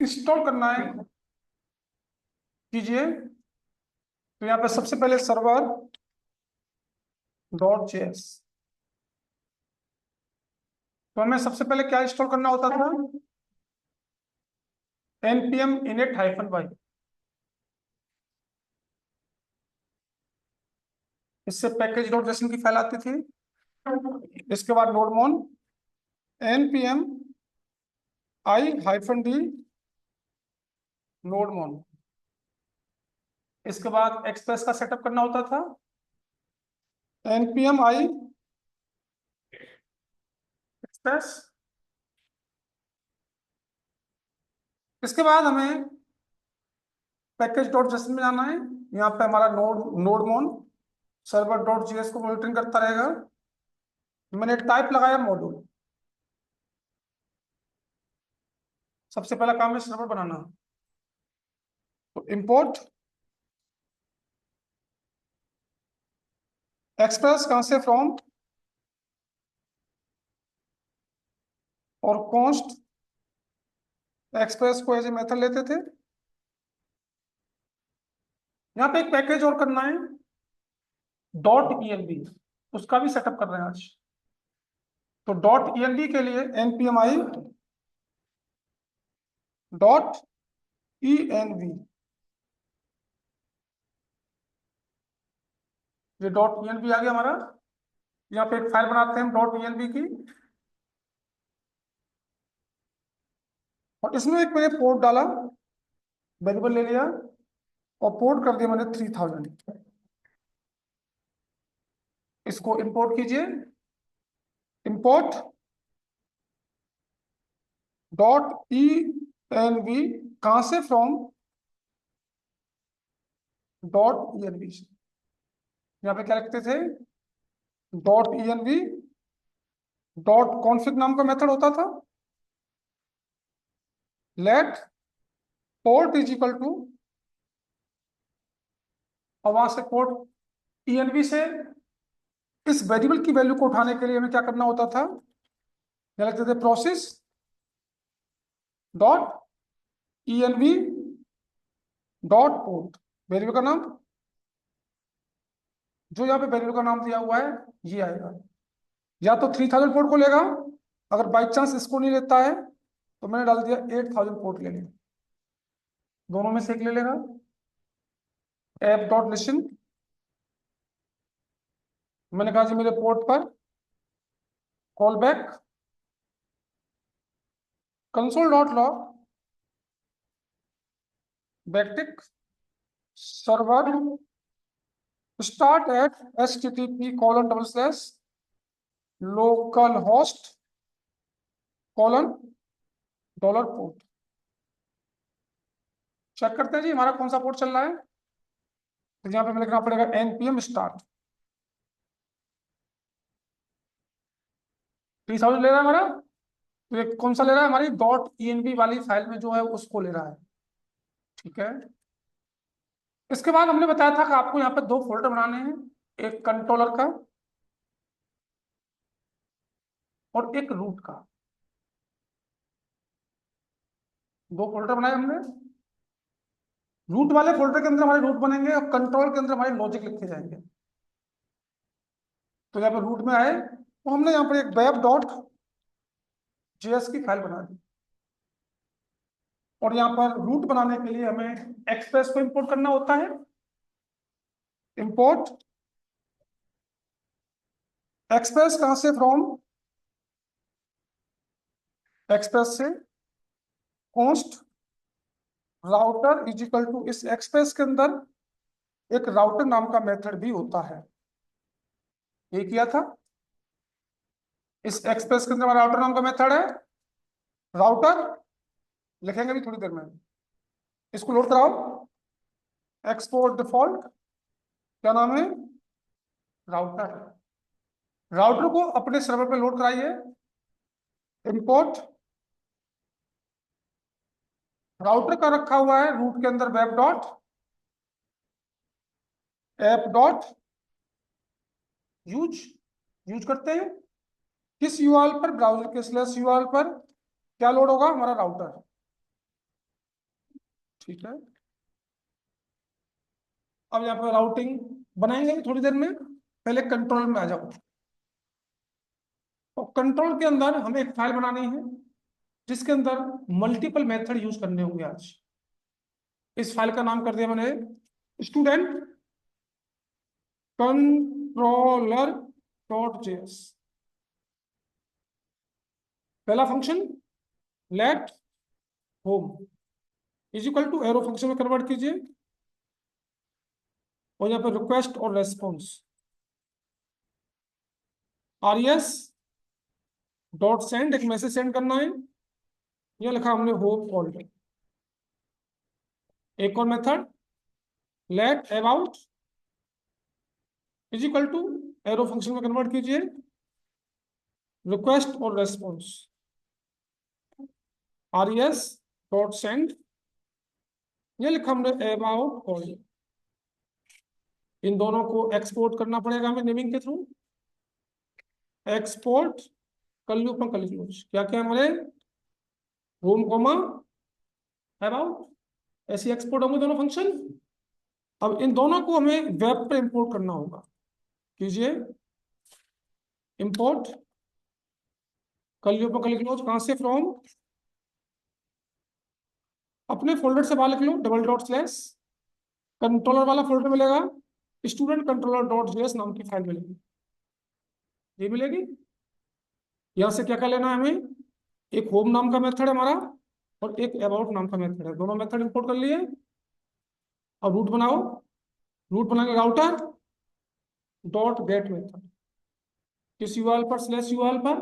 Install करना है कीजिए। तो यहाँ पे सबसे पहले सर्वर डॉट जेएस। तो हमें सबसे पहले क्या इंस्टॉल करना होता था? npm init -y। इससे पैकेज डॉट जेसन की फाइल आती थी। इसके बाद नोडमोन npm i-d नोडमोन। इसके बाद एक्सप्रेस का सेटअप करना होता था npm i एक्सप्रेस। इसके बाद हमें पैकेज डॉट जेसन में जाना है। यहाँ पे हमारा नोडमोन सर्वर डॉट जीएस को मॉनिटरिंग करता रहेगा। मैंने टाइप लगाया मॉड्यूल। सबसे पहला काम है सर्वर बनाना। तो इंपोर्ट एक्सप्रेस कहां से? फ्रॉम और कॉन्स्ट एक्सप्रेस को एज ए मेथड लेते थे। यहाँ पे एक पैकेज और करना है .env, उसका भी सेटअप कर रहे हैं आज। तो .env के लिए npm i .env, ये .env आ गया हमारा। यहाँ पे एक फाइल बनाते हैं हम .env की, और इसमें एक मैंने पोर्ट डाला, वेरिएबल ले लिया और पोर्ट कर दिया मैंने 3000। इसको इंपोर्ट कीजिए। इंपोर्ट .env कहां से? फ्रॉम .env से। यहाँ पे क्या लिखते थे? .env .config नाम का मेथड होता था। Let port is equal to, और वहां से पोर्ट env से इस वेरिएबल की वैल्यू को उठाने के लिए हमें क्या करना होता था? क्या लिखते थे? प्रोसेस .env .पोर्ट, वेरिएबल का नाम। जो यहाँ पे वेरिएबल का नाम दिया हुआ है ये आएगा। या तो 3000 पोर्ट को लेगा, अगर बाई चांस इसको नहीं लेता है तो मैंने डाल दिया 8000 पोर्ट ले लेगा। दोनों में से एक ले लेगा। app.listen, मैंने कहा जी मेरे पोर्ट पर call back console.log backtick server start at http://localhost:$पोर्ट। चेक करते हैं जी हमारा कौन सा पोर्ट चल रहा है। तो यहाँ पे हमें लिखना पड़ेगा npm start। 3000 ले रहा है हमारा। तो ये कौन सा ले रहा है? हमारी .env वाली फाइल में जो है उसको ले रहा है। ठीक है। इसके बाद हमने बताया था कि आपको यहाँ पे 2 फोल्डर बनाने हैं, एक कंट्रोलर का और एक रूट का। 2 फोल्डर बनाए हमने। रूट वाले फोल्डर के अंदर हमारे रूट बनेंगे और कंट्रोल के अंदर हमारे लॉजिक लिखे जाएंगे। तो यहाँ पर रूट में आए तो हमने यहाँ पर एक web.js की फाइल बना दी, और यहाँ पर रूट बनाने के लिए हमें एक्सप्रेस को इंपोर्ट करना होता है। इंपोर्ट एक्सप्रेस कहां से? फ्रॉम एक्सप्रेस से const router is equal to, इस एक्सप्रेस के अंदर एक राउटर नाम का मेथड भी होता है। ये किया था। इस एक्सप्रेस के अंदर हमारा राउटर नाम का मेथड है। राउटर लिखेंगे भी थोड़ी देर में। इसको लोड कराओ। एक्सपोर्ट डिफॉल्ट, क्या नाम है? राउटर। राउटर को अपने सर्वर पे लोड कराइए। इंपोर्ट राउटर का रखा हुआ है रूट के अंदर web dot app dot use use करते हैं। किस यूआरएल पर? ब्राउजर के /URL पर क्या लोड होगा? हमारा राउटर। ठीक है, अब यहाँ पर राउटिंग बनाएंगे थोड़ी देर में, पहले कंट्रोल में आ जाओ। और कंट्रोल के अंदर हमें एक फाइल बनानी है जिसके अंदर मल्टीपल मेथड यूज करने होंगे आज। इस फाइल का नाम कर दिया मैंने स्टूडेंट कंट्रोलर डॉट जेएस। पहला function let home is equal to arrow function में कन्वर्ट कीजिए, और यहाँ पर रिक्वेस्ट और रेस्पॉन्स res डॉट सेंड, एक मैसेज सेंड करना है, यह लिखा हमने होम कॉल्ड। एक और method let about is equal to arrow function में कन्वर्ट कीजिए, रिक्वेस्ट और रेस्पॉन्स res डॉट सेंड, यह लिखा हमने अबाउट कॉल्ड। इन दोनों को एक्सपोर्ट करना पड़ेगा हमें नेमिंग के थ्रू। एक्सपोर्ट कल्लू पर क्लोज, क्या क्या हमारे होम कोमा अबाउट, ऐसे एक्सपोर्ट होंगे दोनों फंक्शन। अब इन दोनों को हमें वेब पे इंपोर्ट करना होगा। कीजिए इंपोर्ट कल्लू पर क्लोज, कहां से, फ्रॉम, अपने फोल्डर से बाहर लिख लो डबल डॉट स्लैश, कंट्रोलर वाला फोल्डर मिलेगा, स्टूडेंट कंट्रोलर डॉट जेएस नाम की फाइल मिलेगी, ये मिलेगी। यहां से क्या क्या लेना है हमें, एक होम नाम का मेथड है हमारा और एक अबाउट नाम का मेथड है, दोनों मेथड इंपोर्ट कर लिए। और रूट बनाओ, रूट बनाएंगे राउटर डॉट गेट मेथड, किस यूआरएल पर, स्लैश यूआरएल पर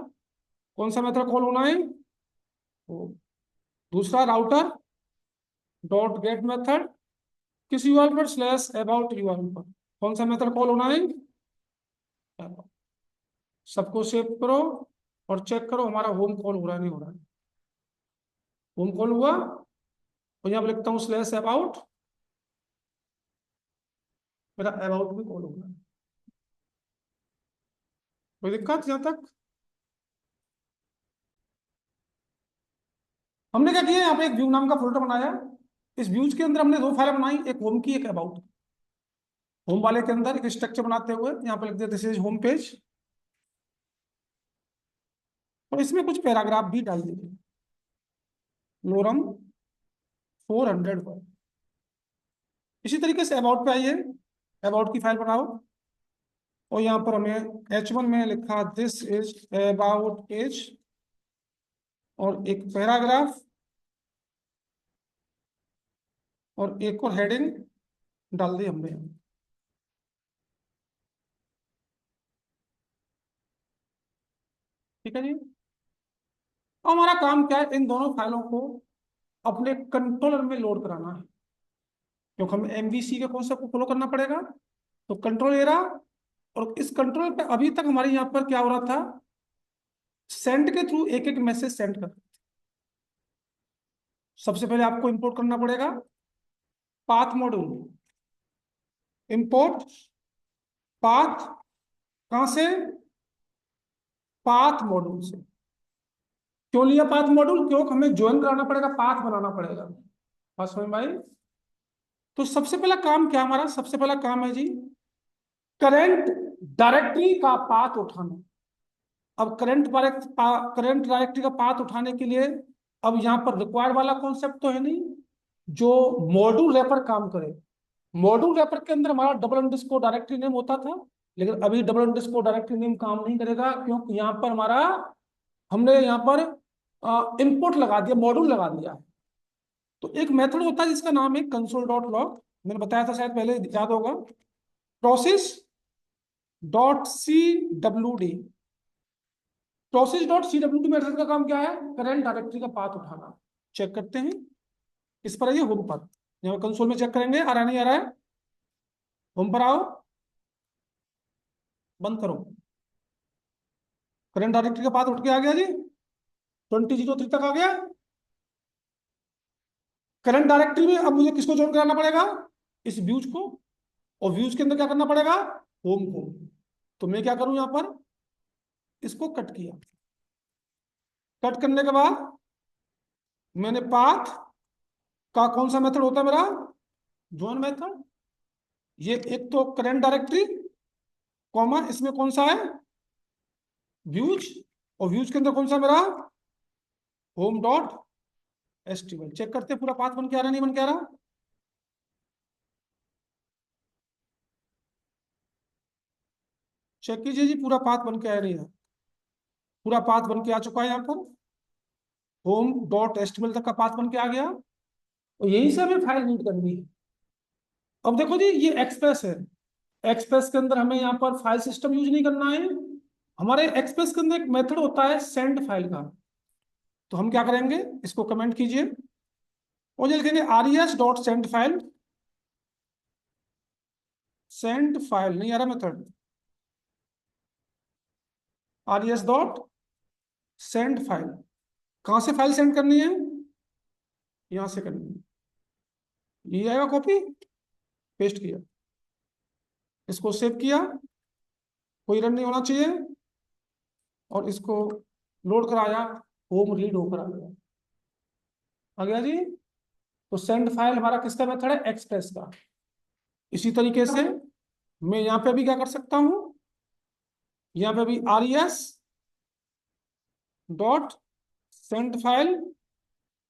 कौन सा मेथड कॉल होना है, वो दूसरा राउटर डॉट गेट मेथड, किस यूआरएल पर, स्लैश अबाउट यूआरएल पर कौन सा मेथड कॉल होना है। सबको सेव करो और चेक करो हमारा होम कॉल हो रहा है नहीं हो रहा है। होम कॉल हुआ, और यहाँ पर लिखता हूँ स्लैश अबाउट, मेरा अबाउट भी कॉल होगा। कोई दिक्कत यहाँ तक? हमने क्या किया, यहाँ पे एक व्यू नाम का फोल्डर बनाया, इस व्यूज के अंदर हमने दो फाइल बनाई, एक होम की एक अबाउट। होम वाले के अंदर एक स्ट्रक्चर बनाते हुए यहाँ पे लिख दिया दिस इज होम पेज, और इसमें कुछ पैराग्राफ भी डाल दीजिए। लोरम 400 पर, इसी तरीके से अबाउट पे आइए, अबाउट की फाइल बनाओ, और यहाँ पर हमें H1 में लिखा दिस इज अबाउट एज, और एक पैराग्राफ और एक और हेडिंग डाल दी हमने। ठीक है जी। अब हमारा काम क्या है, इन दोनों फाइलों को अपने कंट्रोलर में लोड कराना है, क्योंकि हमें एमवीसी के कॉन्सेप्ट को फॉलो करना पड़ेगा। तो कंट्रोल एरा, और इस कंट्रोल पे अभी तक हमारे यहाँ पर क्या हो रहा था, सेंड के थ्रू एक एक मैसेज सेंड कर। सबसे पहले आपको इंपोर्ट करना पड़ेगा पाथ मॉड्यूल, इंपोर्ट पाथ, कहां से, पाथ मॉड्यूल से। क्यों लिया पाथ मॉड्यूल, क्योंकि हमें ज्वाइन कराना पड़ेगा, पाथ बनाना पड़ेगा। बात समझ में आई? तो सबसे पहला काम क्या हमारा, सबसे पहला काम है जी करंट डायरेक्टरी का पाथ उठाना। अब करंट डायरेक्टरी का पाथ उठाने के लिए अब यहाँ पर रिक्वायर्ड वाला कॉन्सेप्ट तो है नहीं जो मॉड्यूल रैपर काम करे। मॉड्यूल रैपर के अंदर हमारा डबल अंडरस्कोर डायरेक्टरी नेम होता था, लेकिन अभी डबल अंडरस्कोर डायरेक्टरी नेम काम नहीं करेगा, क्योंकि यहाँ पर हमारा हमने यहाँ पर इनपुट लगा दिया, मॉड्यूल लगा दिया है। तो एक मेथड होता है जिसका नाम है कंसोल डॉट लॉग, मैंने बताया था शायद पहले, याद होगा, process dot C W D. Process dot C W D method का काम क्या है, करंट डायरेक्टरी का पाथ उठाना। चेक करते हैं, इस पर आइए होम पर, यहाँ कंसोल में चेक करेंगे आ रहा नहीं आ रहा है। होम पर आओ, बंद करो, करंट डायरेक्टरी का पाथ उठ के आ गया जी, 2003 तक आ गया। करंट डायरेक्टरी में अब मुझे किसको ज्वाइन कराना पड़ेगा, इस व्यूज को, और व्यूज के अंदर क्या करना पड़ेगा, होम को। तो मैं क्या करूं, यहां पर इसको कट किया, कट करने के बाद मैंने पाथ का कौन सा मेथड होता है मेरा? Join method. ये एक तो करंट डायरेक्टरी कॉमा इसमें कौन सा है? व्यूज। और व्यूज के अंदर कौन सा मेरा? Home dot HTML. चेक करते पूरा पाथ बन के आ रहा नहीं बन के आ रहा? चेक कीजिए जी, पूरा पाथ बन के आ रही है। पूरा पाथ बन के आ चुका है यहाँ पर। होम डॉट एचटीएमएल तक का पाथ बन के आ गया, और यहीं से हमें फाइल रीड करनी है। अब देखो जी, ये एक्सप्रेस है। एक्सप्रेस के अंदर हमें यहाँ पर फाइल सिस्टम यूज नहीं करना है। हमारे एक्सप्रेस के अंदर एक मेथड होता है सेंड फाइल का। तो हम क्या करेंगे, इसको कमेंट कीजिए और ये लिखेंगे res dot send file. Send file नहीं आ रहा method, res dot send file. कहां से फाइल सेंड करनी है? यहां से करनी है। ये आएगा कॉपी, पेस्ट किया, इसको सेव किया, कोई रन नहीं होना चाहिए, और इसको लोड कराया, होम रीड होकर आ गया जी। तो सेंड फाइल हमारा किसका मेथड है? एक्सप्रेस का। इसी तरीके से मैं यहाँ पे भी क्या कर सकता हूं, यहाँ पे भी res डॉट सेंड फाइल,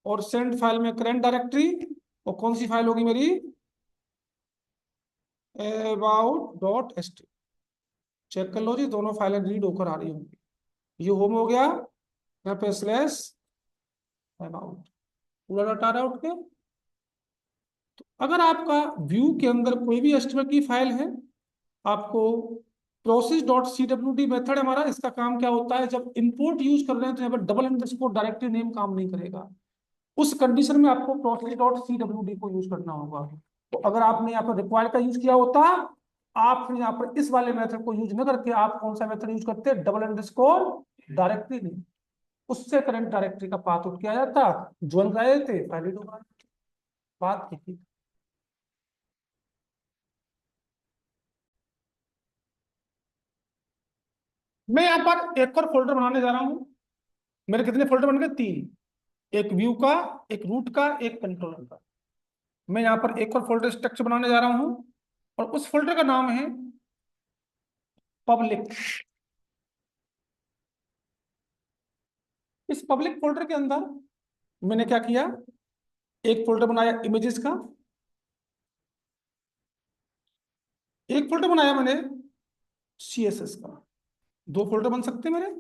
और सेंड फाइल में करंट डायरेक्टरी, और कौन सी फाइल होगी मेरी? About dot HTML. चेक कर लो जी, दोनों फाइलें रीड होकर आ रही होंगी। ये होम हो गया, यहाँ पे स्लैश अबाउट, पूरा डाटा आ रहा है उठ के। तो अगर आपका व्यू के अंदर कोई भी एचटीएमएल की फाइल है, आपको process dot C W D method हमारा, इसका काम क्या होता है, जब इंपोर्ट यूज कर रहे हैं तो यहाँ पर डबल अंडरस्कोर डायरेक्टरी नेम काम नहीं करेगा। उस कंडीशन में आपको process dot C W D को यूज करना होगा। तो अगर आपने यहाँ पर रिक्वायर्ड का यूज किया होता, आप फिर यहाँ पर इस वाले मेथड को यूज न करके आप कौन सा मेथड यूज करते? Double underscore directory name. उससे करंट डायरेक्टरी का पाथ उठ के आ जाता, ज्वाइन कराए थे पहले तो बात की थी। मैं यहाँ पर एक और फोल्डर बनाने जा रहा हूँ। मेरे कितने फोल्डर बन गए? 3। एक व्यू का, एक रूट का, एक कंट्रोलर का। मैं यहाँ पर एक और फोल्डर स्ट्रक्चर बनाने जा रहा हूँ, और उस फोल्डर का नाम है पब्लिक। इस पब्लिक फोल्डर के अंदर मैंने क्या किया, एक फोल्डर बनाया इमेजेस का, एक फोल्डर बनाया मैंने सीएसएस का। 2 फोल्डर बन सकते हैं मेरे?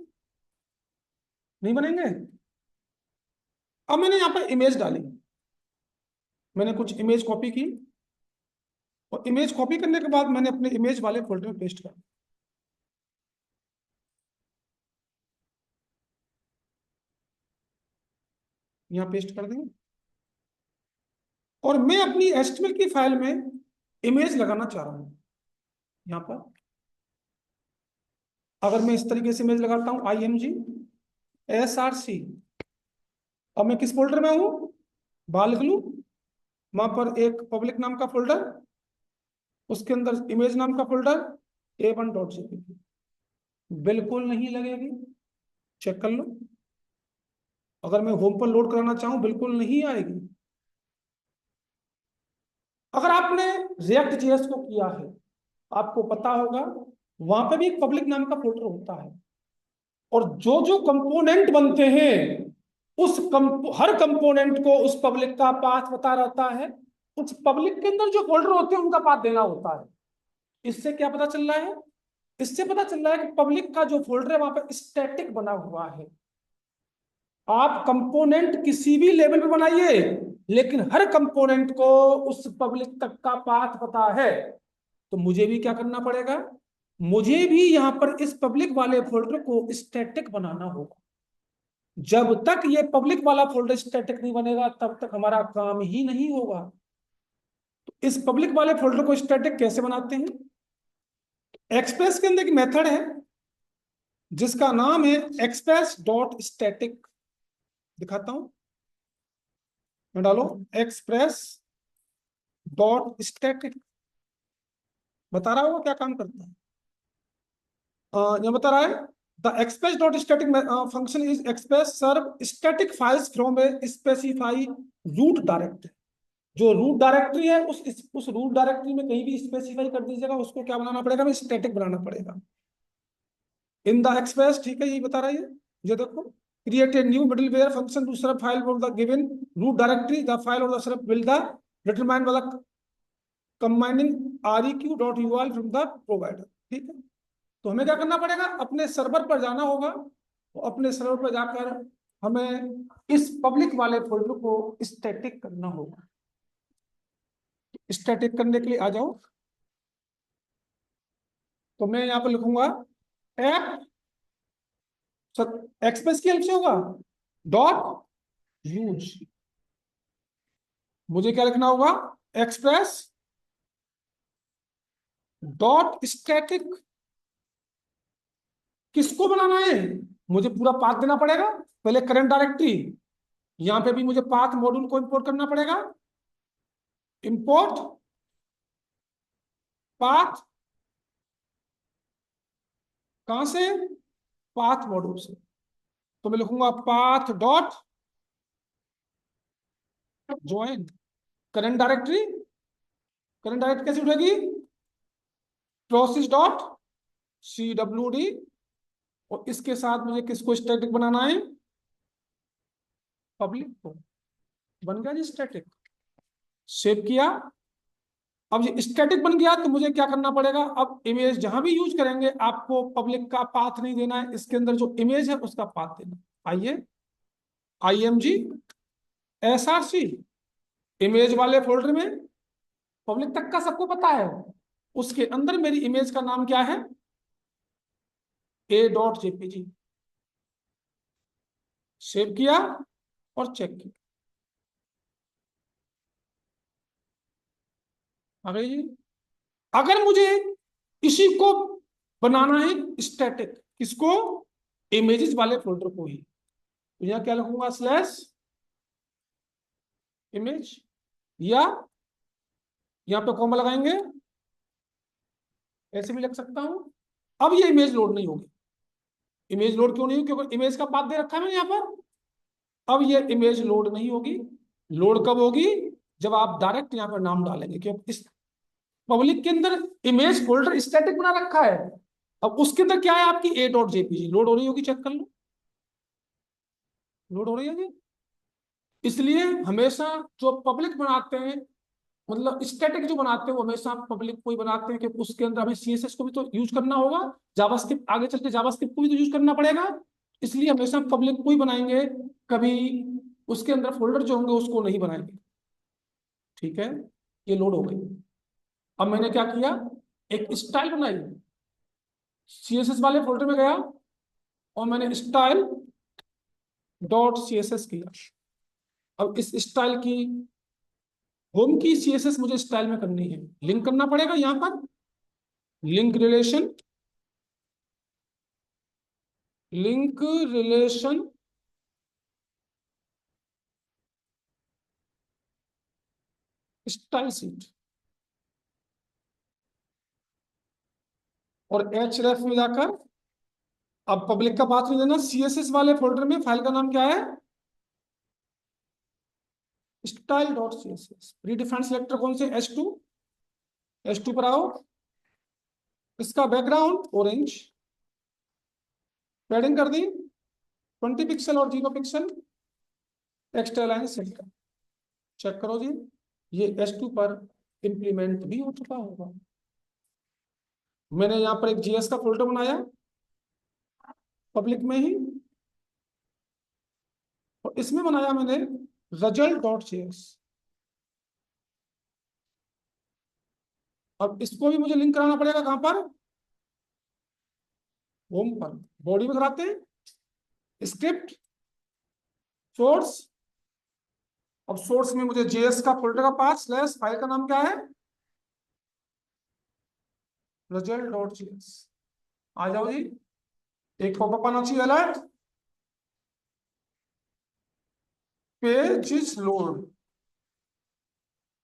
नहीं बनेंगे? अब मैंने यहाँ पर इमेज डाली, मैंने कुछ इमेज कॉपी की, और इमेज कॉपी करने के बाद मैंने अपने इमेज वाले फोल्डर में पेस्ट कर, यहाँ पेस्ट कर देंगे। और मैं अपनी एचटीएमएल की फाइल में इमेज लगाना चाह रहा हूं यहाँ पर। अगर मैं इस तरीके से इमेज लगाता हूं IMG अब मैं किस फोल्डर में हूं? बालगलू। वहां पर एक पब्लिक नाम का फोल्डर, उसके अंदर इमेज नाम का फोल्डर, A1.jpg। बिल्कुल नहीं लगेगी, चेक कर लो। अगर मैं होम पर लोड कराना चाहूं, बिल्कुल नहीं आएगी। अगर आपने रिएक्ट जेएस को किया है, आपको पता होगा वहां पे भी एक पब्लिक नाम का फोल्डर होता है, और जो जो कंपोनेंट बनते हैं हर कंपोनेंट को उस पब्लिक का पाथ पता रहता है। उस पब्लिक के अंदर जो फोल्डर होते हैं उनका पाथ देना होता है। इससे क्या पता चल रहा है? इससे पता चल रहा है कि पब्लिक का जो फोल्डर है वहां पर स्टैटिक बना हुआ है। आप कंपोनेंट किसी भी लेवल पे बनाइए, लेकिन हर कंपोनेंट को उस पब्लिक तक का पाथ पता है। तो मुझे भी क्या करना पड़ेगा? मुझे भी यहां पर इस पब्लिक वाले फोल्डर को स्टैटिक बनाना होगा। जब तक ये पब्लिक वाला फोल्डर स्टैटिक नहीं बनेगा, तब तक हमारा काम ही नहीं होगा। तो इस पब्लिक वाले फोल्डर को स्टैटिक कैसे बनाते हैं? एक्सप्रेस के अंदर एक मेथड है जिसका नाम है एक्सप्रेस डॉट स्टैटिक। दिखाता हूं, मैं डालो एक्सप्रेस डॉट स्टैटिक, बता रहा होगा क्या काम करता है। ये बता रहा है the express dot static function is express serve static files from a specify root directory। जो रूट डायरेक्टरी है उस रूट डायरेक्टरी में कहीं भी स्पेसिफाई कर दीजिएगा, उसको क्या बनाना पड़ेगा, हमें स्टैटिक बनाना पड़ेगा। इन द एक्सप्रेस, ठीक है, यही बता रहा है ये देखो, create a new middleware function to serve file from the given root directory, the file और the serve will the determine वाला combining req.ul from the provider, ठीक है। तो हमें क्या करना पड़ेगा, अपने सर्वर पर जाना होगा, तो अपने सर्वर पर जाकर हमें इस पब्लिक वाले फोल्डर को स्टैटिक करना होगा। स्टैटिक करने के लिए आ जाओ, तो मैं यहाँ पर लिखूंगा ऐप, एक्सप्रेस की हेल्प से होगा, डॉट यूज, मुझे क्या लिखना होगा, एक्सप्रेस डॉट स्टैटिक। किसको बनाना है, मुझे पूरा पाथ देना पड़ेगा, पहले करंट डायरेक्टरी, यहां पे भी मुझे पाथ मॉड्यूल को इंपोर्ट करना पड़ेगा, इंपोर्ट पाथ, कहां से, पाथ मॉड्यूल से। तो मैं लिखूंगा path dot join current directory, current directory कैसे उठेगी, प्रोसेस डॉट cwd, और इसके साथ मुझे किसको स्टैटिक बनाना है, पब्लिक को। बन गया जी स्टैटिक, सेव किया। अब ये स्टैटिक बन गया तो मुझे क्या करना पड़ेगा, अब इमेज जहां भी यूज करेंगे आपको पब्लिक का पाथ नहीं देना है, इसके अंदर जो इमेज है उसका पाथ देना। आइए, img src, इमेज वाले फोल्डर में पब्लिक तक का सबको पता है, उसके अंदर मेरी इमेज का नाम क्या है, a.jpg। सेव किया और चेक किया, आ गई जी। अगर मुझे इसी को बनाना है स्टैटिक, किसको, इमेजेस वाले फोल्डर को ही, तो यहां क्या लिखूंगा, स्लैश इमेज, या यहां पे कॉमा लगाएंगे, ऐसे भी लग सकता हूं। अब ये इमेज लोड नहीं होगी, इमेज लोड क्यों नहीं होगी, क्योंकि इमेज का पाथ दे रखा है मैंने यहाँ पर। अब ये इमेज लोड नहीं होगी, लोड कब होगी, जब आप डायरेक्ट यहाँ पर नाम डालेंगे, क्योंकि इस पब्लिक के अंदर इमेज फोल्डर स्टैटिक बना रखा है। अब उसके अंदर क्या है, आपकी a.jpg लोड हो रही होगी, चेक कर लो, लोड हो रही है जी। इसलिए हमेशा जो पब्लिक बनाते हैं, मतलब स्टैटिक जो बनाते हैं, वो हमेशा पब्लिक को ही बनाते हैं, कि उसके अंदर हमें सीएसएस को भी तो यूज करना होगा, जावास्क्रिप्ट आगे चल के जावास्क्रिप्ट को भी तो यूज करना पड़ेगा, इसलिए हमेशा पब्लिक को ही बनाएंगे, कभी उसके अंदर फोल्डर जो होंगे उसको नहीं बनाएंगे, ठीक है। ये लोड हो गई। अब मैंने क्या किया, एक स्टाइल बनाई, सीएसएस वाले फोल्डर में गया और मैंने स्टाइल डॉट सीएसएस किया। अब इस स्टाइल की, होम की सीएसएस मुझे स्टाइल में करनी है, लिंक करना पड़ेगा यहां पर, link relation, link relation style seat, और href में जाकर, अब पब्लिक का पाथ नहीं देना, सीएसएस वाले फोल्डर में फाइल का नाम क्या है, style dot CSS, predefined selector कौन से, एच टू पर आओ, इसका बैकग्राउंड ऑरेंज, पैडिंग कर दी 20 पिक्सल और 0 पिक्सल, टेक्स्ट अलाइन सेट कर, चेक करो जी, ये H2 पर इंप्लीमेंट भी हो चुका होगा। मैंने यहाँ पर एक जीएस का फोल्डर बनाया पब्लिक में ही, और इसमें बनाया मैंने रिजल्ट डॉट जेएस। अब इसको भी मुझे लिंक कराना पड़ेगा, कहां पर, होम पर, बॉडी में कराते हैं स्क्रिप्ट सोर्स। अब सोर्स में मुझे जेएस का फोल्डर का पाथ स्लैश फाइल का नाम क्या है, रिजल्ट डॉट जेएस। आ जाओ जी, एक पॉपअप आना चाहिए, alert, page is load,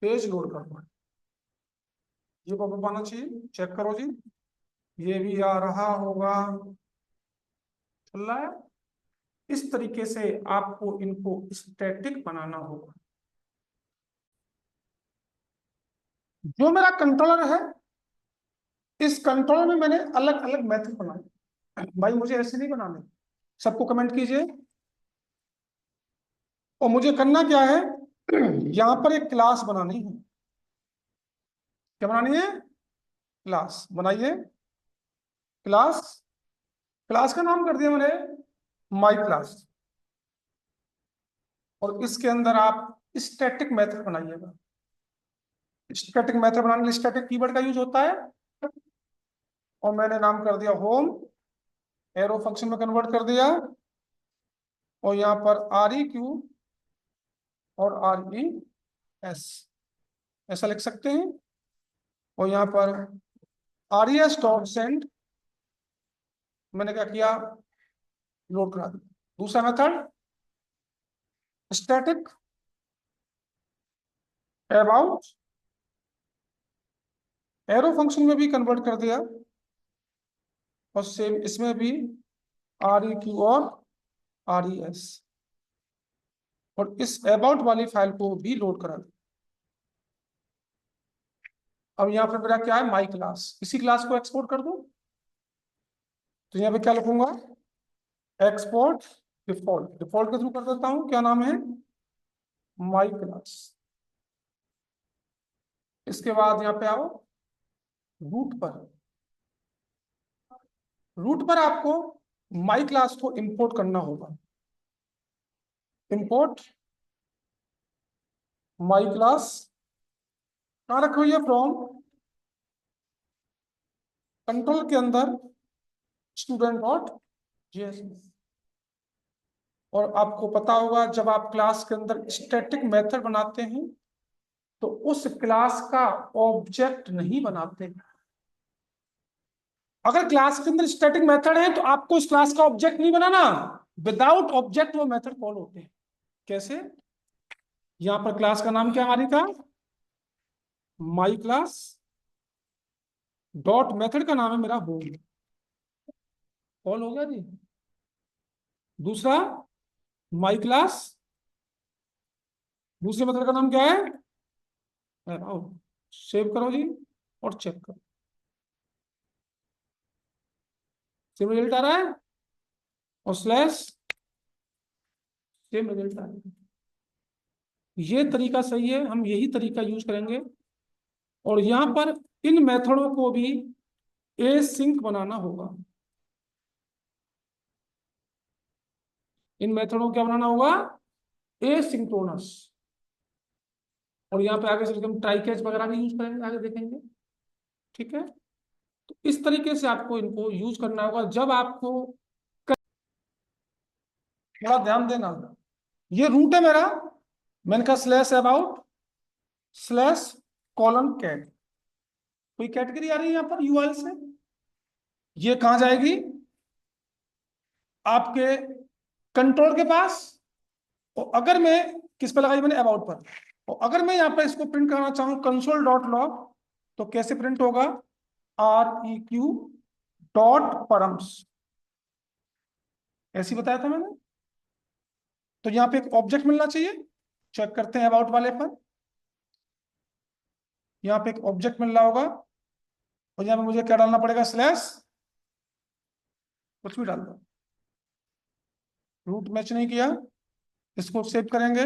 page load करना, ये पॉपअप आना चाहिए, चेक करो जी, ये भी आ रहा होगा, चल रहा है। इस तरीके से आपको इनको स्टैटिक बनाना होगा। जो मेरा कंट्रोलर है, इस कंट्रोलर में मैंने अलग अलग मेथड बनाए। भाई मुझे ऐसे नहीं बनाने, सबको कमेंट कीजिए। और मुझे करना क्या है, यहां पर एक क्लास बनानी है। क्या बनानी है? क्लास बनाइए। क्लास, क्लास का नाम कर दिया मैंने माई क्लास। और इसके अंदर आप स्टैटिक मेथड बनाइएगा। स्टैटिक मेथड बनाने के लिए स्टैटिक कीवर्ड का यूज होता है। और मैंने नाम कर दिया होम, एरो फंक्शन में कन्वर्ट कर दिया। और यहाँ पर आर ई क्यू और आर ई एस, ऐसा लिख सकते हैं। और यहाँ पर R E S dot send, मैंने क्या किया, लोड करा दिया। दूसरा method static about, arrow function में भी कन्वर्ट कर दिया। और सेम इसमें भी आर ई क्यू और आर ई एस। और इस अबाउट वाली फाइल को भी लोड करा दिया। अब यहाँ पे मेरा क्या है, माई क्लास, इसी क्लास को एक्सपोर्ट कर दूं। तो यहाँ पे क्या लिखूंगा, एक्सपोर्ट डिफॉल्ट, डिफॉल्ट के थ्रू कर देता हूं। क्या नाम है, माई क्लास। इसके बाद यहाँ पे आओ रूट पर। रूट पर आपको माई क्लास को इंपोर्ट करना होगा। इंपोर्ट माई क्लास, कहाँ रखी हुई है, फ्रॉम कंट्रोल के अंदर स्टूडेंट डॉट जेएसपी। और आपको पता होगा जब आप क्लास के अंदर स्टैटिक मेथड बनाते हैं तो उस क्लास का ऑब्जेक्ट नहीं बनाते। अगर क्लास के अंदर स्टैटिक मेथड है तो आपको उस क्लास का ऑब्जेक्ट नहीं बनाना, विदाउट ऑब्जेक्ट वो मेथड कॉल होते हैं। कैसे? यहां पर क्लास का नाम क्या हमारी था, माई क्लास। डॉट मेथड का नाम है मेरा होम, कॉल हो गया जी। दूसरा माई क्लास, दूसरे मेथड का नाम क्या है, सेव करो जी और चेक करो, सेम रिजल्ट आ रहा है। और स्लैश, सेम रिजल्ट आ रहा है। ये तरीका सही है, हम यही तरीका यूज करेंगे। और यहां पर इन मेथडों को भी ए सिंक बनाना होगा। इन मेथडों को क्या बनाना होगा, ए सिंक्रोनस। और यहाँ पे आगे चल के हम ट्राई कैच वगैरह भी यूज करेंगे, आगे देखेंगे। ठीक है, तो इस तरीके से आपको इनको यूज करना होगा जब आपको। थोड़ा ध्यान देना, ये रूट है मेरा, मैंने कहा slash about slash colon cat. कोई कैटेगरी आ रही है यहाँ पर यूआरएल से, ये कहाँ जाएगी, आपके कंट्रोल के पास। और अगर मैं किस पे लगाई मैंने, अबाउट पर। और अगर मैं यहाँ पर इसको प्रिंट करना चाहूँ कंसोल डॉट लॉग, तो कैसे प्रिंट होगा, R E Q dot params, ऐसे ही बताया था मैंने। तो यहाँ पे एक ऑब्जेक्ट मिलना चाहिए, चेक करते हैं अबाउट वाले पर। यहाँ पे एक ऑब्जेक्ट मिल रहा होगा। और यहाँ पे मुझे क्या डालना पड़ेगा, स्लैश, कुछ भी डाल दो, रूट मैच नहीं किया। इसको सेव करेंगे,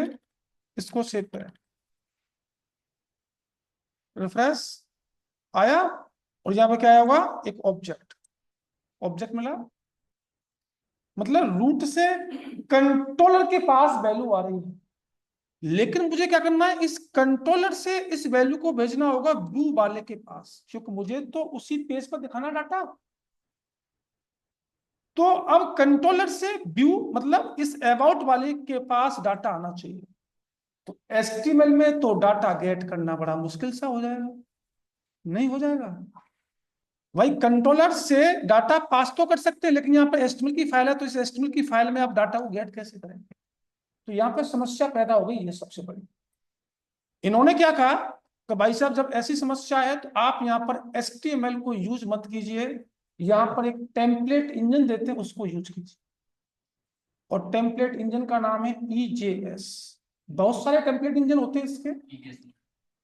इसको सेव करें, रिफ्रेश, आया। और यहाँ पे क्या आया होगा, एक ऑब्जेक्ट, ऑब्जेक्ट मिला। मतलब रूट से कंट्रोलर के पास वैल्यू आ रही है, लेकिन मुझे क्या करना है, इस कंट्रोलर से इस वैल्यू को भेजना होगा व्यू वाले के पास, क्योंकि मुझे तो उसी पेज पर दिखाना डाटा। तो अब कंट्रोलर से व्यू मतलब इस अबाउट वाले के पास डाटा आना चाहिए। तो एचटीएमएल में तो डाटा गेट करना बड़ा मुश्किल सा हो जाएगा, नहीं हो जाएगा। भाई कंट्रोलर से डाटा पास तो कर सकते हैं, लेकिन यहाँ पर एचटीएमएल की फाइल है, तो इस एचटीएमएल की फाइल में आप डाटा को गेट कैसे करेंगे। तो यहाँ पर समस्या पैदा हो गई है सबसे बड़ी। इन्होंने क्या कहा कि भाई साहब जब ऐसी समस्या है तो आप यहाँ पर एचटीएमएल को यूज मत कीजिए, यहाँ पर एक टेम्पलेट इंजन देते हैं उसको यूज कीजिए। और टेम्पलेट इंजन का नाम है EJS। बहुत सारे टेम्पलेट इंजन होते हैं इसके,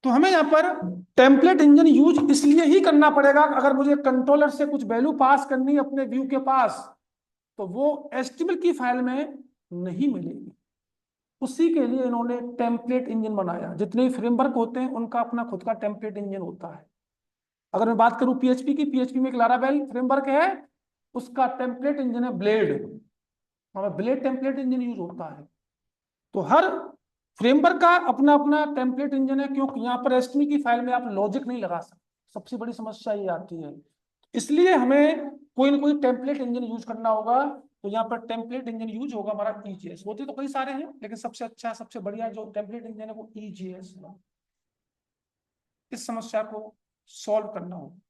तो हमें यहाँ पर टेम्पलेट इंजन यूज इसलिए ही करना पड़ेगा, अगर मुझे कंट्रोलर से कुछ वैल्यू पास करनी है अपने व्यू के पास, तो वो HTML की फाइल में नहीं मिलेगी। उसी के लिए इन्होंने टेम्पलेट इंजन बनाया। जितने फ्रेमवर्क होते हैं उनका अपना खुद का टेम्पलेट इंजन होता है। अगर मैं बात करूं PHP की, PHP में एक लारावेल फ्रेमवर्क है, उसका टेम्पलेट इंजन है ब्लेड। हमें ब्लेड टेम्पलेट इंजन यूज होता है। तो हर फ्रेमवर्क का अपना अपना टेम्पलेट इंजन है, क्योंकि यहाँ पर HTML की फाइल में आप लॉजिक नहीं लगा सकते। सबसे बड़ी समस्या ये आती है। इसलिए हमें कोई ना कोई टेम्पलेट इंजन यूज करना होगा। तो यहाँ पर टेम्पलेट इंजन यूज होगा हमारा EJS। होते तो कई सारे हैं, लेकिन सबसे अच्छा सबसे बढ़िया जो टेम्पलेट इंजन है वो EJS है। इस समस्या को सॉल्व करना होगा।